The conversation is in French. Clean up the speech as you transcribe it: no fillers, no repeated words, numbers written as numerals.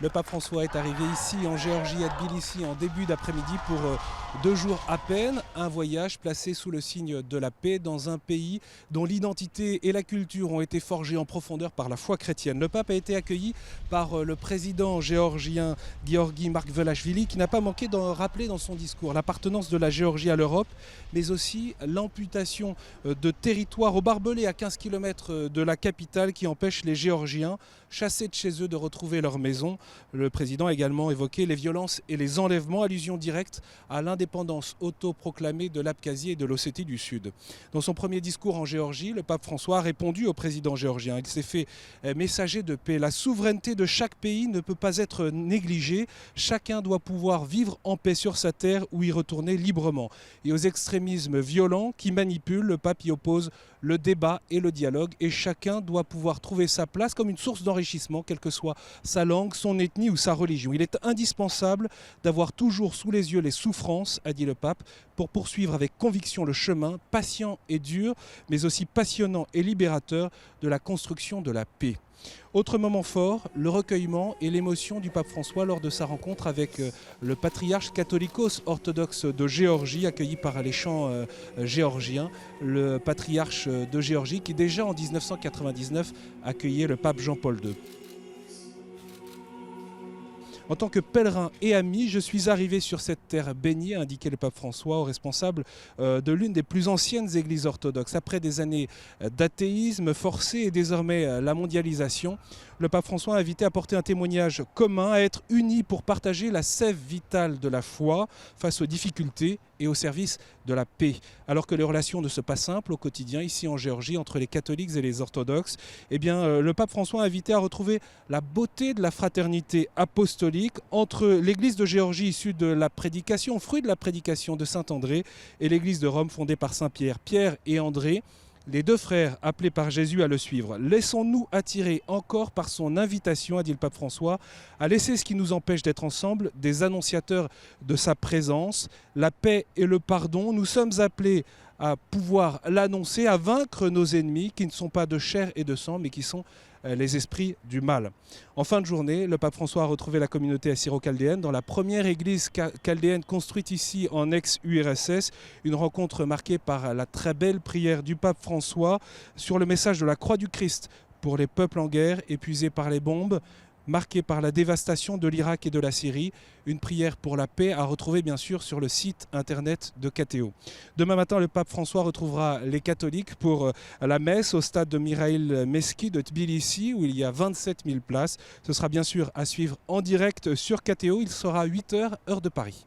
Le pape François est arrivé ici en Géorgie, à Tbilissi, en début d'après-midi pour 2 jours à peine. Un voyage placé sous le signe de la paix dans un pays dont l'identité et la culture ont été forgées en profondeur par la foi chrétienne. Le pape a été accueilli par le président géorgien Giorgi Margvelashvili, qui n'a pas manqué de rappeler dans son discours l'appartenance de la Géorgie à l'Europe, mais aussi l'amputation de territoires au barbelé à 15 km de la capitale qui empêche les Géorgiens chassés de chez eux de retrouver leur maison. Le président a également évoqué les violences et les enlèvements, allusion directe à l'indépendance autoproclamée de l'Abkhazie et de l'Ossétie du Sud. Dans son premier discours en Géorgie, le pape François a répondu au président géorgien. Il s'est fait messager de paix. La souveraineté de chaque pays ne peut pas être négligée. Chacun doit pouvoir vivre en paix sur sa terre ou y retourner librement. Et aux extrémismes violents qui manipulent, le pape y oppose le débat et le dialogue. Et chacun doit pouvoir trouver sa place comme une source d'enrichissement, quelle que soit sa langue, son ethnie ou sa religion. Il est indispensable d'avoir toujours sous les yeux les souffrances, a dit le pape, pour poursuivre avec conviction le chemin patient et dur, mais aussi passionnant et libérateur de la construction de la paix. Autre moment fort, le recueillement et l'émotion du pape François lors de sa rencontre avec le patriarche catholicos orthodoxe de Géorgie, accueilli par les chants géorgiens, le patriarche de Géorgie qui déjà en 1999 accueillait le pape Jean-Paul II. En tant que pèlerin et ami, je suis arrivé sur cette terre bénie, a indiqué le pape François au responsable de l'une des plus anciennes églises orthodoxes. Après des années d'athéisme forcé et désormais la mondialisation, le pape François a invité à porter un témoignage commun, à être unis pour partager la sève vitale de la foi face aux difficultés et au service de la paix. Alors que les relations ne sont pas simples au quotidien ici en Géorgie entre les catholiques et les orthodoxes, eh bien, le pape François a invité à retrouver la beauté de la fraternité apostolique entre l'église de Géorgie issue de la prédication, fruit de la prédication de saint André, et l'église de Rome fondée par saint Pierre. Pierre et André, les deux frères appelés par Jésus à le suivre. Laissons-nous attirer encore par son invitation, a dit le pape François, à laisser ce qui nous empêche d'être ensemble, des annonciateurs de sa présence, la paix et le pardon. Nous sommes appelés à pouvoir l'annoncer, à vaincre nos ennemis qui ne sont pas de chair et de sang, mais qui sont les esprits du mal. En fin de journée, le pape François a retrouvé la communauté assyro-chaldéenne dans la première église chaldéenne construite ici en ex-URSS. Une rencontre marquée par la très belle prière du pape François sur le message de la croix du Christ pour les peuples en guerre, épuisés par les bombes, marquée par la dévastation de l'Irak et de la Syrie. Une prière pour la paix à retrouver bien sûr sur le site internet de KTO. Demain matin, le pape François retrouvera les catholiques pour la messe au stade de Mikhail Meski de Tbilissi où il y a 27 000 places. Ce sera bien sûr à suivre en direct sur KTO. Il sera 8 h, heure de Paris.